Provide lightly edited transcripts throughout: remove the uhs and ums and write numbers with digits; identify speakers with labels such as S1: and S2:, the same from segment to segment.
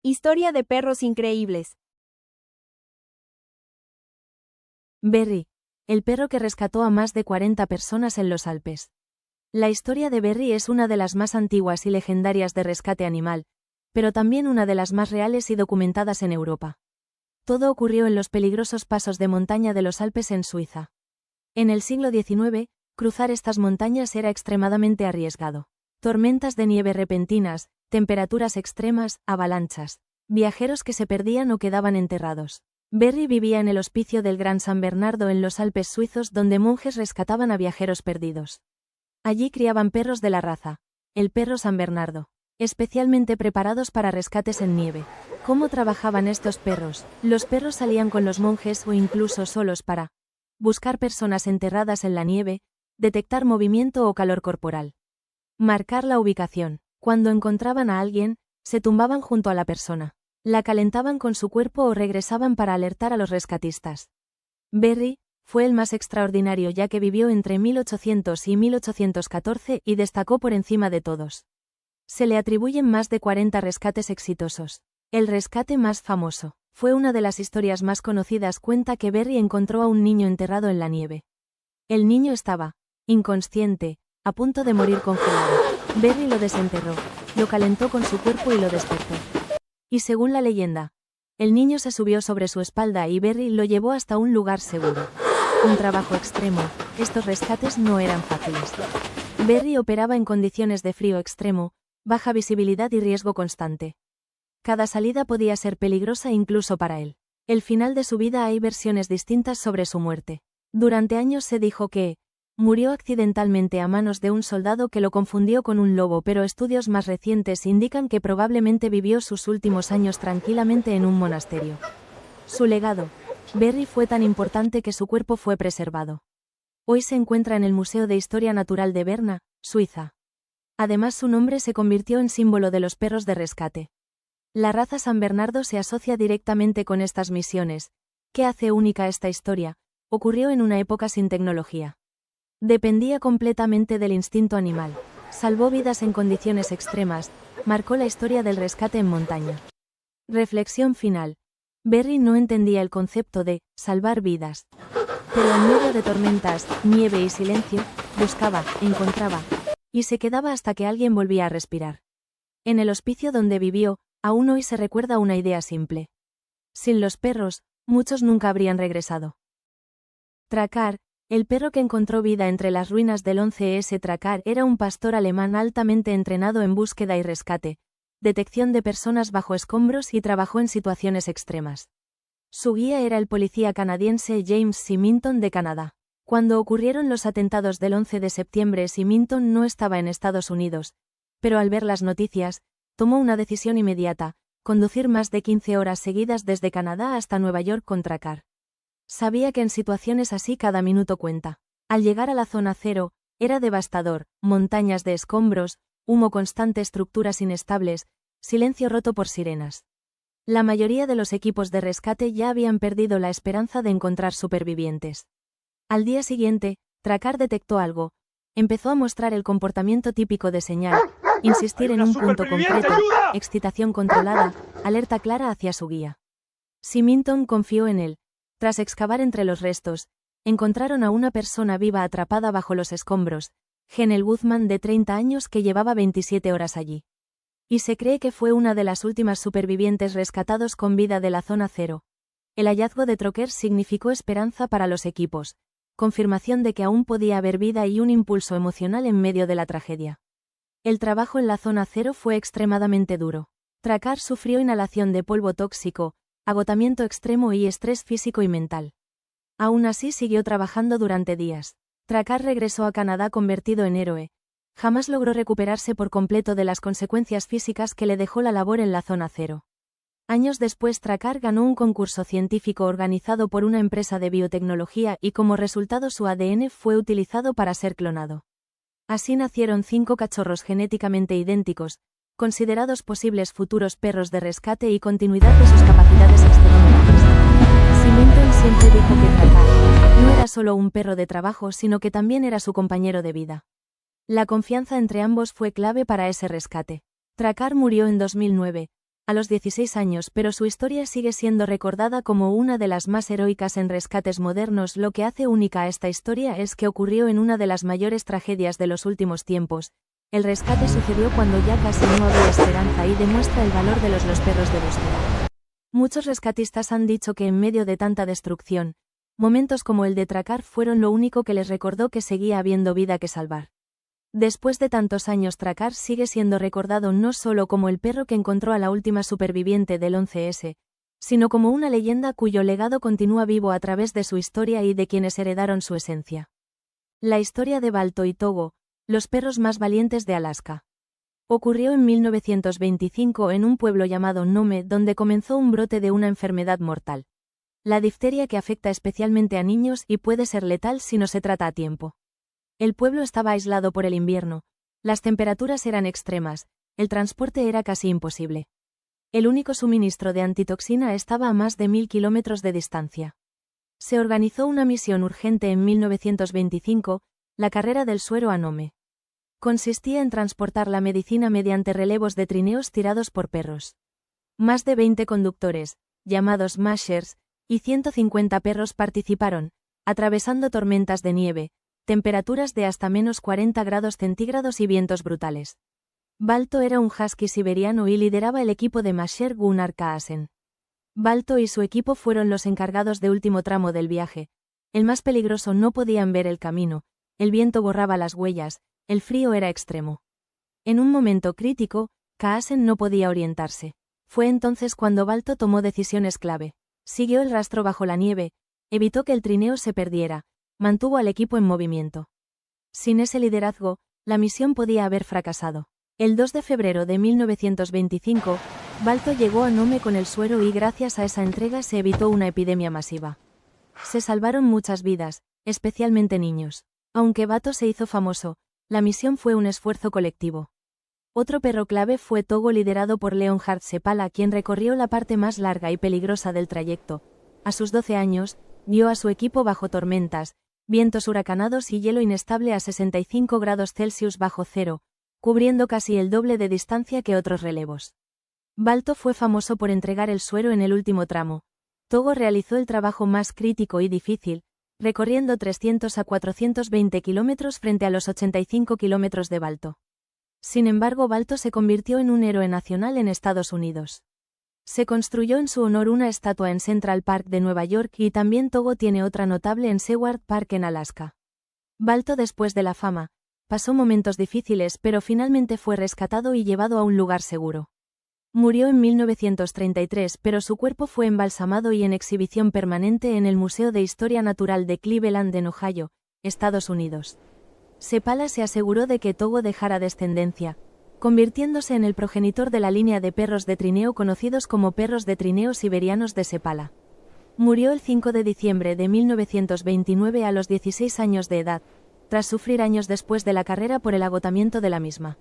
S1: Historia de perros increíbles.
S2: Berry, el perro que rescató a más de 40 personas en los Alpes. La historia de Berry es una de las más antiguas y legendarias de rescate animal, pero también una de las más reales y documentadas en Europa. Todo ocurrió en los peligrosos pasos de montaña de los Alpes en Suiza. En el siglo XIX, cruzar estas montañas era extremadamente arriesgado. Tormentas de nieve repentinas, temperaturas extremas, avalanchas, viajeros que se perdían o quedaban enterrados. Berry vivía en el hospicio del Gran San Bernardo en los Alpes suizos, donde monjes rescataban a viajeros perdidos. Allí criaban perros de la raza, el perro San Bernardo, especialmente preparados para rescates en nieve. ¿Cómo trabajaban estos perros? Los perros salían con los monjes o incluso solos para buscar personas enterradas en la nieve, detectar movimiento o calor corporal. Marcar la ubicación. Cuando encontraban a alguien, se tumbaban junto a la persona. La calentaban con su cuerpo o regresaban para alertar a los rescatistas. Berry fue el más extraordinario, ya que vivió entre 1800 y 1814 y destacó por encima de todos. Se le atribuyen más de 40 rescates exitosos. El rescate más famoso fue una de las historias más conocidas. Cuenta que Berry encontró a un niño enterrado en la nieve. El niño estaba inconsciente, a punto de morir congelado. Berry lo desenterró, lo calentó con su cuerpo y lo despertó. Y según la leyenda, el niño se subió sobre su espalda y Berry lo llevó hasta un lugar seguro. Un trabajo extremo, estos rescates no eran fáciles. Berry operaba en condiciones de frío extremo, baja visibilidad y riesgo constante. Cada salida podía ser peligrosa incluso para él. El final de su vida, hay versiones distintas sobre su muerte. Durante años se dijo que murió accidentalmente a manos de un soldado que lo confundió con un lobo, pero estudios más recientes indican que probablemente vivió sus últimos años tranquilamente en un monasterio. Su legado. Berry fue tan importante que su cuerpo fue preservado. Hoy se encuentra en el Museo de Historia Natural de Berna, Suiza. Además, su nombre se convirtió en símbolo de los perros de rescate. La raza San Bernardo se asocia directamente con estas misiones. ¿Qué hace única esta historia? Ocurrió en una época sin tecnología. Dependía completamente del instinto animal. Salvó vidas en condiciones extremas, marcó la historia del rescate en montaña. Reflexión final. Berry no entendía el concepto de salvar vidas. Pero en medio de tormentas, nieve y silencio, buscaba, encontraba, y se quedaba hasta que alguien volvía a respirar. En el hospicio donde vivió, aún hoy se recuerda una idea simple. Sin los perros, muchos nunca habrían regresado. Tracar. El perro que encontró vida entre las ruinas del 11S Tracar era un pastor alemán altamente entrenado en búsqueda y rescate, detección de personas bajo escombros y trabajó en situaciones extremas. Su guía era el policía canadiense James Symington de Canadá. Cuando ocurrieron los atentados del 11 de septiembre, Symington no estaba en Estados Unidos, pero al ver las noticias, tomó una decisión inmediata: conducir más de 15 horas seguidas desde Canadá hasta Nueva York con Tracar. Sabía que en situaciones así cada minuto cuenta. Al llegar a la zona cero, era devastador: montañas de escombros, humo constante, estructuras inestables, silencio roto por sirenas. La mayoría de los equipos de rescate ya habían perdido la esperanza de encontrar supervivientes. Al día siguiente, Tracar detectó algo. Empezó a mostrar el comportamiento típico de señal: insistir en un punto concreto, excitación controlada, alerta clara hacia su guía. Symington confió en él. Tras excavar entre los restos, encontraron a una persona viva atrapada bajo los escombros, Genel Guzmán, de 30 años, que llevaba 27 horas allí. Y se cree que fue una de las últimas supervivientes rescatados con vida de la zona cero. El hallazgo de Tracar significó esperanza para los equipos, confirmación de que aún podía haber vida y un impulso emocional en medio de la tragedia. El trabajo en la zona cero fue extremadamente duro. Tracar sufrió inhalación de polvo tóxico, agotamiento extremo y estrés físico y mental. Aún así siguió trabajando durante días. Tracar regresó a Canadá convertido en héroe. Jamás logró recuperarse por completo de las consecuencias físicas que le dejó la labor en la zona cero. Años después, Tracar ganó un concurso científico organizado por una empresa de biotecnología y como resultado su ADN fue utilizado para ser clonado. Así nacieron 5 cachorros genéticamente idénticos, considerados posibles futuros perros de rescate y continuidad de sus capacidades extraordinarias. Symington siempre dijo que Tracar no era solo un perro de trabajo, sino que también era su compañero de vida. La confianza entre ambos fue clave para ese rescate. Tracar murió en 2009, a los 16 años, pero su historia sigue siendo recordada como una de las más heroicas en rescates modernos. Lo que hace única a esta historia es que ocurrió en una de las mayores tragedias de los últimos tiempos. El rescate sucedió cuando ya casi no había esperanza y demuestra el valor de los perros de búsqueda. Muchos rescatistas han dicho que en medio de tanta destrucción, momentos como el de Tracar fueron lo único que les recordó que seguía habiendo vida que salvar. Después de tantos años, Tracar sigue siendo recordado no solo como el perro que encontró a la última superviviente del 11S, sino como una leyenda cuyo legado continúa vivo a través de su historia y de quienes heredaron su esencia. La historia de Balto y Togo, los perros más valientes de Alaska. Ocurrió en 1925 en un pueblo llamado Nome, donde comenzó un brote de una enfermedad mortal. La difteria, que afecta especialmente a niños y puede ser letal si no se trata a tiempo. El pueblo estaba aislado por el invierno, las temperaturas eran extremas, el transporte era casi imposible. El único suministro de antitoxina estaba a más de 1000 kilómetros de distancia. Se organizó una misión urgente en 1925, la carrera del suero a Nome. Consistía en transportar la medicina mediante relevos de trineos tirados por perros. Más de 20 conductores, llamados mashers, y 150 perros participaron, atravesando tormentas de nieve, temperaturas de hasta menos 40 grados centígrados y vientos brutales. Balto era un husky siberiano y lideraba el equipo de Masher Gunnar Kaasen. Balto y su equipo fueron los encargados de último tramo del viaje. El más peligroso: no podían ver el camino, el viento borraba las huellas, el frío era extremo. En un momento crítico, Kaasen no podía orientarse. Fue entonces cuando Balto tomó decisiones clave. Siguió el rastro bajo la nieve, evitó que el trineo se perdiera, mantuvo al equipo en movimiento. Sin ese liderazgo, la misión podía haber fracasado. El 2 de febrero de 1925, Balto llegó a Nome con el suero y gracias a esa entrega se evitó una epidemia masiva. Se salvaron muchas vidas, especialmente niños. Aunque Balto se hizo famoso, la misión fue un esfuerzo colectivo. Otro perro clave fue Togo, liderado por Leonhard Seppala, quien recorrió la parte más larga y peligrosa del trayecto. A sus 12 años, guió a su equipo bajo tormentas, vientos huracanados y hielo inestable a 65 grados Celsius bajo cero, cubriendo casi el doble de distancia que otros relevos. Balto fue famoso por entregar el suero en el último tramo. Togo realizó el trabajo más crítico y difícil, recorriendo 300 a 420 kilómetros frente a los 85 kilómetros de Balto. Sin embargo, Balto se convirtió en un héroe nacional en Estados Unidos. Se construyó en su honor una estatua en Central Park de Nueva York y también Togo tiene otra notable en Seward Park en Alaska. Balto, después de la fama, pasó momentos difíciles, pero finalmente fue rescatado y llevado a un lugar seguro. Murió en 1933, pero su cuerpo fue embalsamado y en exhibición permanente en el Museo de Historia Natural de Cleveland en Ohio, Estados Unidos. Seppala se aseguró de que Togo dejara descendencia, convirtiéndose en el progenitor de la línea de perros de trineo conocidos como perros de trineo siberianos de Seppala. Murió el 5 de diciembre de 1929 a los 16 años de edad, tras sufrir años después de la carrera por el agotamiento de la misma.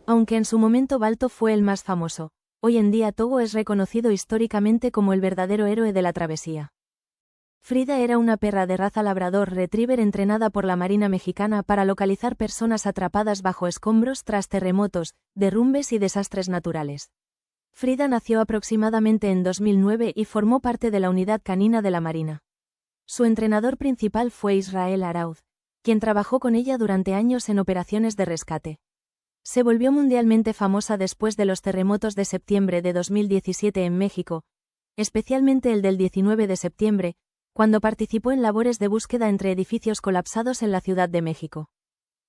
S2: Aunque en su momento Balto fue el más famoso, hoy en día Togo es reconocido históricamente como el verdadero héroe de la travesía. Frida era una perra de raza labrador retriever entrenada por la Marina Mexicana para localizar personas atrapadas bajo escombros tras terremotos, derrumbes y desastres naturales. Frida nació aproximadamente en 2009 y formó parte de la unidad canina de la Marina. Su entrenador principal fue Israel Arauz, quien trabajó con ella durante años en operaciones de rescate. Se volvió mundialmente famosa después de los terremotos de septiembre de 2017 en México, especialmente el del 19 de septiembre, cuando participó en labores de búsqueda entre edificios colapsados en la Ciudad de México.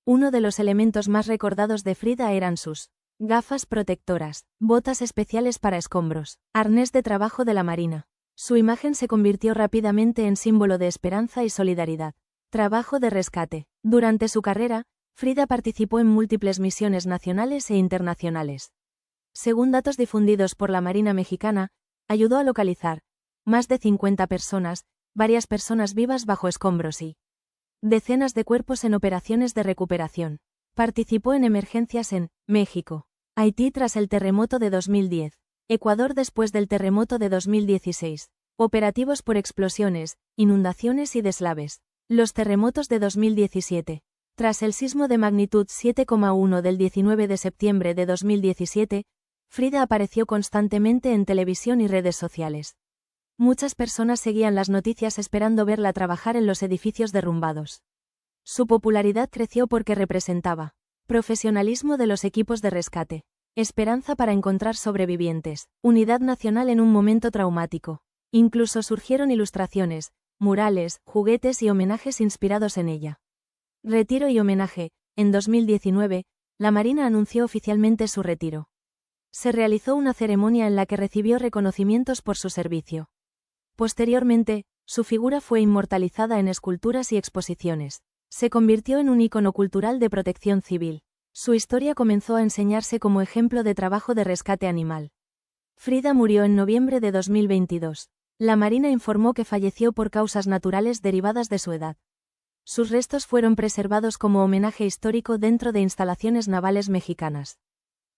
S2: Uno de los elementos más recordados de Frida eran sus gafas protectoras, botas especiales para escombros, arnés de trabajo de la Marina. Su imagen se convirtió rápidamente en símbolo de esperanza y solidaridad. Trabajo de rescate. Durante su carrera, Frida participó en múltiples misiones nacionales e internacionales. Según datos difundidos por la Marina Mexicana, ayudó a localizar más de 50 personas, varias personas vivas bajo escombros y decenas de cuerpos en operaciones de recuperación. Participó en emergencias en México, Haití tras el terremoto de 2010, Ecuador después del terremoto de 2016, operativos por explosiones, inundaciones y deslaves. Los terremotos de 2017. Tras el sismo de magnitud 7,1 del 19 de septiembre de 2017, Frida apareció constantemente en televisión y redes sociales. Muchas personas seguían las noticias esperando verla trabajar en los edificios derrumbados. Su popularidad creció porque representaba profesionalismo de los equipos de rescate, esperanza para encontrar sobrevivientes, unidad nacional en un momento traumático. Incluso surgieron ilustraciones, murales, juguetes y homenajes inspirados en ella. Retiro y homenaje. En 2019, la Marina anunció oficialmente su retiro. Se realizó una ceremonia en la que recibió reconocimientos por su servicio. Posteriormente, su figura fue inmortalizada en esculturas y exposiciones. Se convirtió en un ícono cultural de protección civil. Su historia comenzó a enseñarse como ejemplo de trabajo de rescate animal. Frida murió en noviembre de 2022. La Marina informó que falleció por causas naturales derivadas de su edad. Sus restos fueron preservados como homenaje histórico dentro de instalaciones navales mexicanas.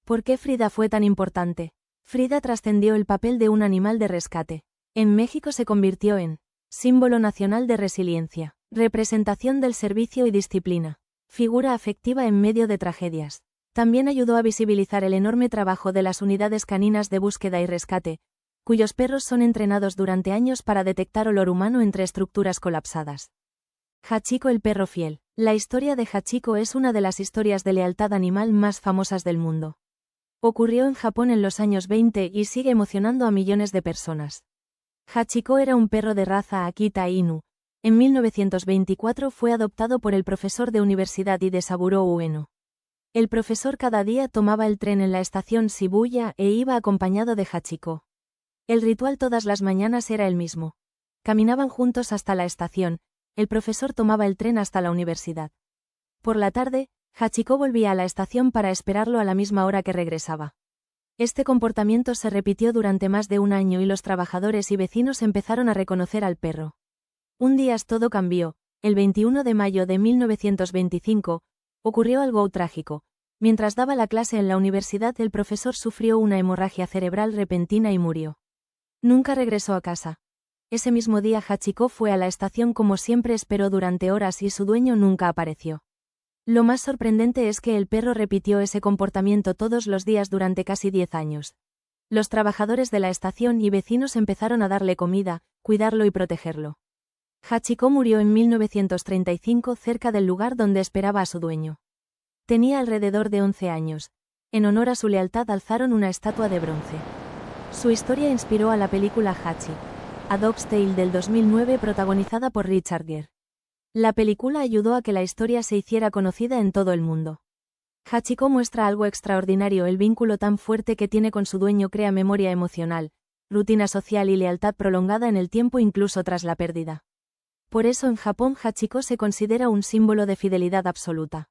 S2: ¿Por qué Frida fue tan importante? Frida trascendió el papel de un animal de rescate. En México se convirtió en símbolo nacional de resiliencia, representación del servicio y disciplina, figura afectiva en medio de tragedias. También ayudó a visibilizar el enorme trabajo de las unidades caninas de búsqueda y rescate, cuyos perros son entrenados durante años para detectar olor humano entre estructuras colapsadas. Hachiko el perro fiel. La historia de Hachiko es una de las historias de lealtad animal más famosas del mundo. Ocurrió en Japón en los años 20 y sigue emocionando a millones de personas. Hachiko era un perro de raza Akita Inu. En 1924 fue adoptado por el profesor de universidad y de Saburo Ueno. El profesor cada día tomaba el tren en la estación Shibuya e iba acompañado de Hachiko. El ritual todas las mañanas era el mismo. Caminaban juntos hasta la estación, el profesor tomaba el tren hasta la universidad. Por la tarde, Hachiko volvía a la estación para esperarlo a la misma hora que regresaba. Este comportamiento se repitió durante más de un año y los trabajadores y vecinos empezaron a reconocer al perro. Un día todo cambió. El 21 de mayo de 1925, ocurrió algo trágico. Mientras daba la clase en la universidad, el profesor sufrió una hemorragia cerebral repentina y murió. Nunca regresó a casa. Ese mismo día Hachiko fue a la estación como siempre, esperó durante horas y su dueño nunca apareció. Lo más sorprendente es que el perro repitió ese comportamiento todos los días durante casi 10 años. Los trabajadores de la estación y vecinos empezaron a darle comida, cuidarlo y protegerlo. Hachiko murió en 1935 cerca del lugar donde esperaba a su dueño. Tenía alrededor de 11 años. En honor a su lealtad alzaron una estatua de bronce. Su historia inspiró a la película Hachi, A Dog's Tale del 2009 protagonizada por Richard Gere. La película ayudó a que la historia se hiciera conocida en todo el mundo. Hachiko muestra algo extraordinario, el vínculo tan fuerte que tiene con su dueño crea memoria emocional, rutina social y lealtad prolongada en el tiempo incluso tras la pérdida. Por eso en Japón Hachiko se considera un símbolo de fidelidad absoluta.